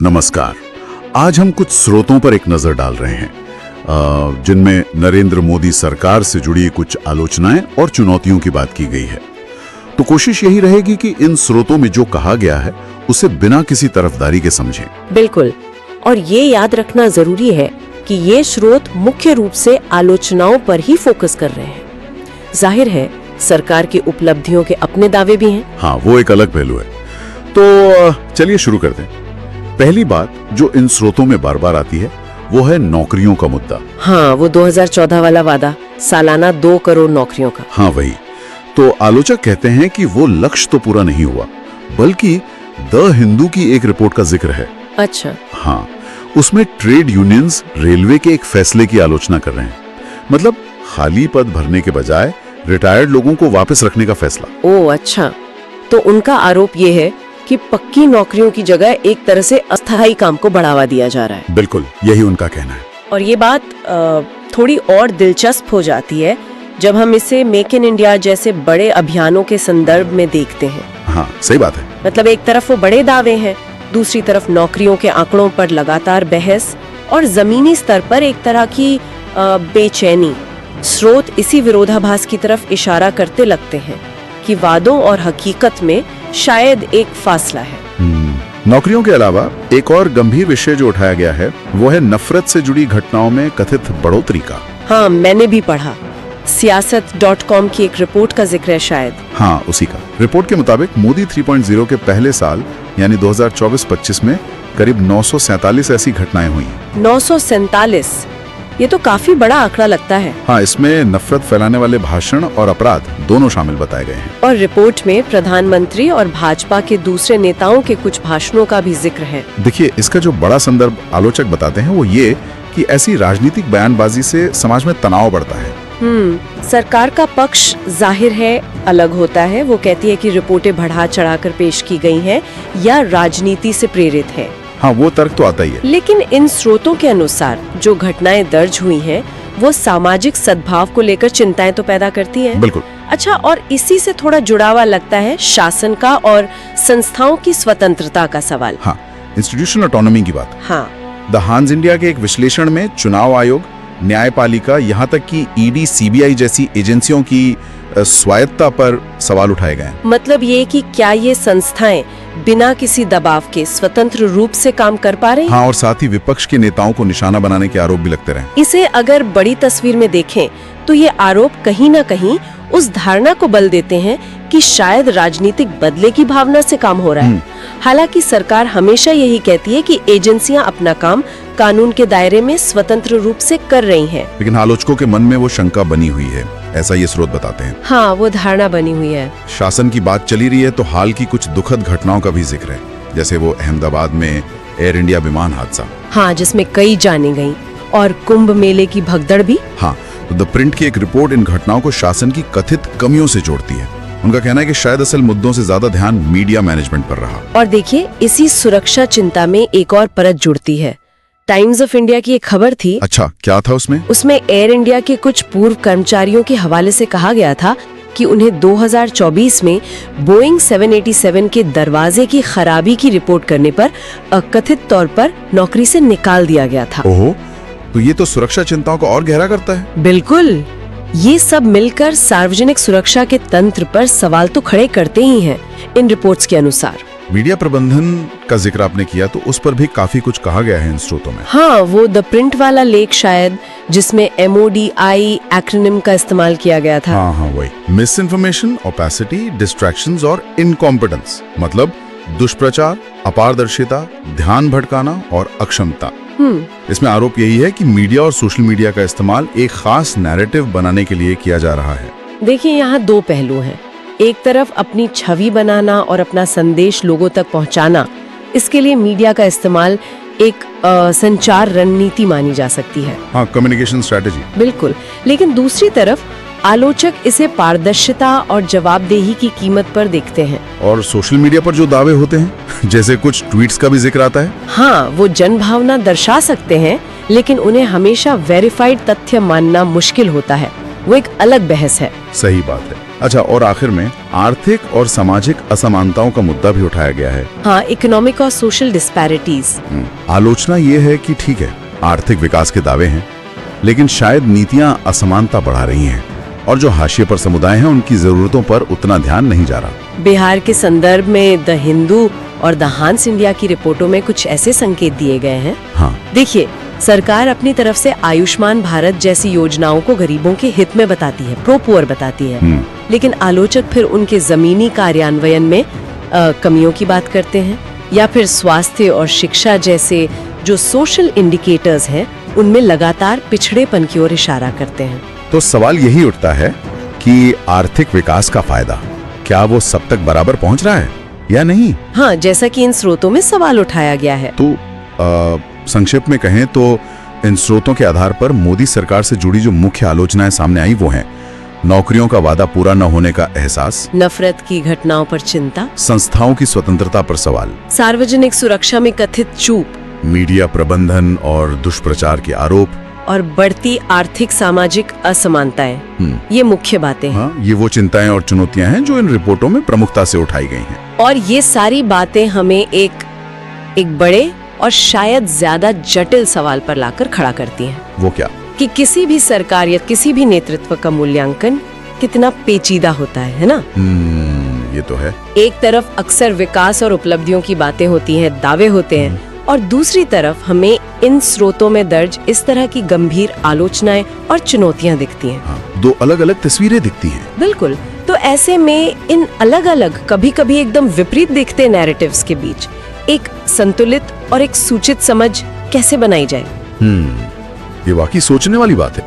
नमस्कार। आज हम कुछ स्रोतों पर एक नजर डाल रहे हैं जिनमें नरेंद्र मोदी सरकार से जुड़ी कुछ आलोचनाएं और चुनौतियों की बात की गई है। तो कोशिश यही रहेगी कि इन स्रोतों में जो कहा गया है उसे बिना किसी तरफदारी के समझें। बिल्कुल, और ये याद रखना जरूरी है कि ये स्रोत मुख्य रूप से आलोचनाओं पर ही फोकस कर रहे हैं। जाहिर है सरकार की उपलब्धियों के अपने दावे भी हैं। हाँ, वो एक अलग पहलू है। तो चलिए शुरू करते हैं। पहली बात जो इन स्रोतों में बार बार आती है वो है नौकरियों का मुद्दा। हाँ, वो 2014 वाला वादा, सालाना 2 करोड़ नौकरियों का। हाँ वही। तो आलोचक कहते हैं कि वो लक्ष्य तो पूरा नहीं हुआ, बल्कि द हिंदू की एक रिपोर्ट का जिक्र है। अच्छा। हाँ, उसमें ट्रेड यूनियंस रेलवे के एक फैसले की आलोचना कर रहे हैं। मतलब खाली पद भरने के बजाय रिटायर्ड लोगों को वापस रखने का फैसला। ओह अच्छा, तो उनका आरोप ये है कि पक्की नौकरियों की जगह एक तरह से अस्थायी काम को बढ़ावा दिया जा रहा है। बिल्कुल, यही उनका कहना है। और ये बात थोड़ी और दिलचस्प हो जाती है जब हम इसे मेक इन इंडिया जैसे बड़े अभियानों के संदर्भ में देखते हैं। हाँ, सही बात है। मतलब एक तरफ वो बड़े दावे हैं, दूसरी तरफ नौकरियों के आंकड़ों पर लगातार बहस और जमीनी स्तर पर एक तरह की बेचैनी। स्रोत इसी विरोधाभास की तरफ इशारा करते लगते हैं कि वादों और हकीकत में शायद एक फासला है। नौकरियों के अलावा एक और गंभीर विषय जो उठाया गया है वो है नफरत से जुड़ी घटनाओं में कथित बढ़ोतरी का। हाँ, मैंने भी पढ़ा। सियासत.com की एक रिपोर्ट का जिक्र है शायद। हाँ, उसी का। रिपोर्ट के मुताबिक मोदी 3.0 के पहले साल यानी 2024-25 में करीब 947 ऐसी घटनाएं हुई। 947, ये तो काफी बड़ा आंकड़ा लगता है। हाँ, इसमें नफरत फैलाने वाले भाषण और अपराध दोनों शामिल बताए गए हैं। और रिपोर्ट में प्रधानमंत्री और भाजपा के दूसरे नेताओं के कुछ भाषणों का भी जिक्र है। देखिए, इसका जो बड़ा संदर्भ आलोचक बताते हैं वो ये कि ऐसी राजनीतिक बयानबाजी से समाज में तनाव बढ़ता है। सरकार का पक्ष जाहिर है अलग होता है। वो कहती है कि रिपोर्टें बढ़ा चढ़ाकर पेश की गई हैं या राजनीति से प्रेरित है। हाँ, वो तर्क तो आता ही है। लेकिन इन स्रोतों के अनुसार जो घटनाएं दर्ज हुई हैं, वो सामाजिक सद्भाव को लेकर चिंताएं तो पैदा करती हैं। बिल्कुल। अच्छा, और इसी से थोड़ा जुड़ा हुआ लगता है शासन का और संस्थाओं की स्वतंत्रता का सवाल। हाँ, इंस्टीट्यूशनल ऑटोनॉमी की बात। हाँ, द हांस इंडिया के एक विश्लेषण में चुनाव आयोग, न्यायपालिका, यहाँ तक कि ईडी, सीबीआई जैसी एजेंसियों की स्वायत्तता पर सवाल उठाए गए। मतलब ये कि क्या ये संस्थाएं बिना किसी दबाव के स्वतंत्र रूप से काम कर पा रही हैं? हाँ, और साथ ही विपक्ष के नेताओं को निशाना बनाने के आरोप भी लगते रहे। इसे अगर बड़ी तस्वीर में देखें तो ये आरोप कहीं न कहीं उस धारणा को बल देते हैं कि शायद राजनीतिक बदले की भावना से काम हो रहा है। हालांकि सरकार हमेशा यही कहती है कि एजेंसियां अपना काम कानून के दायरे में स्वतंत्र रूप से कर रही हैं। लेकिन आलोचकों के मन में वो शंका बनी हुई है, ऐसा ये स्रोत बताते हैं। हाँ, वो धारणा बनी हुई है। शासन की बात चली रही है तो हाल की कुछ दुखद घटनाओं का भी जिक्र है, जैसे वो अहमदाबाद में एयर इंडिया विमान हादसा। हाँ, जिसमें कई जाने गई, और कुंभ मेले की भगदड़ भी। हाँ, तो द प्रिंट की एक रिपोर्ट इन घटनाओं को शासन की कथित कमियों से जोड़ती है। उनका कहना है कि शायद असल मुद्दों से ज्यादा ध्यान मीडिया मैनेजमेंट पर रहा। और देखिए, इसी सुरक्षा चिंता में एक और परत जुड़ती है। टाइम्स ऑफ इंडिया की एक खबर थी। अच्छा, क्या था उसमें? उसमें एयर इंडिया के कुछ पूर्व कर्मचारियों के हवाले से कहा गया था कि उन्हें 2024 में बोइंग 787 के दरवाजे की खराबी की रिपोर्ट करने पर कथित तौर पर नौकरी से निकाल दिया गया था। ओहो, तो ये तो सुरक्षा चिंताओं को और गहरा करता है। बिल्कुल, ये सब मिलकर सार्वजनिक सुरक्षा के तंत्र पर सवाल तो खड़े करते ही हैं। इन रिपोर्ट्स के अनुसार मीडिया प्रबंधन का जिक्र आपने किया तो उस पर भी काफी कुछ कहा गया है इन स्रोतों में। हाँ, वो द प्रिंट वाला लेख शायद, जिसमें MODI एक्रोनिम का इस्तेमाल किया गया था। हाँ, वही। मिस इन्फॉर्मेशन, ओपेसिटी, डिस्ट्रैक्शंस और इनकॉम्पिटेंस, मतलब दुष्प्रचार, अपारदर्शिता, ध्यान भटकाना और अक्षमता। इसमें आरोप यही है कि मीडिया और सोशल मीडिया का इस्तेमाल एक खास नैरेटिव बनाने के लिए किया जा रहा है। देखिए, यहाँ 2 पहलू हैं। एक तरफ अपनी छवि बनाना और अपना संदेश लोगों तक पहुंचाना, इसके लिए मीडिया का इस्तेमाल एक संचार रणनीति मानी जा सकती है। हाँ, कम्युनिकेशन स्ट्रेटेजी। बिल्कुल। लेकिन दूसरी तरफ आलोचक इसे पारदर्शिता और जवाबदेही की कीमत पर देखते हैं। और सोशल मीडिया पर जो दावे होते हैं, जैसे कुछ ट्वीट्स का भी जिक्र आता है। हाँ, वो जनभावना दर्शा सकते हैं, लेकिन उन्हें हमेशा वेरीफाइड तथ्य मानना मुश्किल होता है। वो एक अलग बहस है। सही बात है। अच्छा, और आखिर में आर्थिक और सामाजिक असमानताओं का मुद्दा भी उठाया गया है। हाँ, इकोनॉमिक और सोशल डिस्पैरिटीज। आलोचना ये है कि ठीक है, आर्थिक विकास के दावे हैं, लेकिन शायद नीतियां असमानता बढ़ा रही हैं और जो हाशिए पर समुदाय हैं उनकी जरूरतों पर उतना ध्यान नहीं जा रहा। बिहार के संदर्भ में द हिंदू और द हांस इंडिया की रिपोर्टों में कुछ ऐसे संकेत दिए गए हैं। हाँ, देखिए, सरकार अपनी तरफ से आयुष्मान भारत जैसी योजनाओं को गरीबों के हित में बताती है, प्रो पुअर बताती है, लेकिन आलोचक फिर उनके जमीनी कार्यान्वयन में कमियों की बात करते हैं, या फिर स्वास्थ्य और शिक्षा जैसे जो सोशल इंडिकेटर्स हैं उनमें लगातार पिछड़ेपन की ओर इशारा करते हैं। तो सवाल यही उठता है कि आर्थिक विकास का फायदा क्या वो सब तक बराबर पहुंच रहा है या नहीं? हाँ, जैसा कि इन स्रोतों में सवाल उठाया गया है। तो संक्षेप में कहें तो इन स्रोतों के आधार पर मोदी सरकार से जुड़ी जो मुख्य आलोचनाएं सामने आई वो हैं: नौकरियों का वादा पूरा न होने का एहसास, नफरत की घटनाओं पर चिंता, संस्थाओं की स्वतंत्रता पर सवाल, सार्वजनिक सुरक्षा में कथित चूक, मीडिया प्रबंधन और दुष्प्रचार के आरोप, और बढ़ती आर्थिक सामाजिक असमानताएं। ये मुख्य बातें हैं। हाँ, ये वो चिंताएं और चुनौतियां हैं जो इन रिपोर्टों में प्रमुखता से उठाई गई हैं। और ये सारी बातें हमें एक बड़े और शायद ज्यादा जटिल सवाल पर लाकर खड़ा करती हैं। वो क्या? कि किसी भी सरकार या किसी भी नेतृत्व का मूल्यांकन कितना पेचीदा होता है ना? ये तो है। एक तरफ अक्सर विकास और उपलब्धियों की बातें होती हैं, दावे होते हैं, और दूसरी तरफ हमें इन स्रोतों में दर्ज इस तरह की गंभीर आलोचनाएं और चुनौतियां दिखती हैं। हाँ, दो अलग अलग तस्वीरें दिखती हैं। बिल्कुल। तो ऐसे में इन अलग अलग, कभी कभी एकदम विपरीत दिखते नैरेटिव्स के बीच एक संतुलित और एक सूचित समझ कैसे बनाई जाए? ये वाकई सोचने वाली बात है।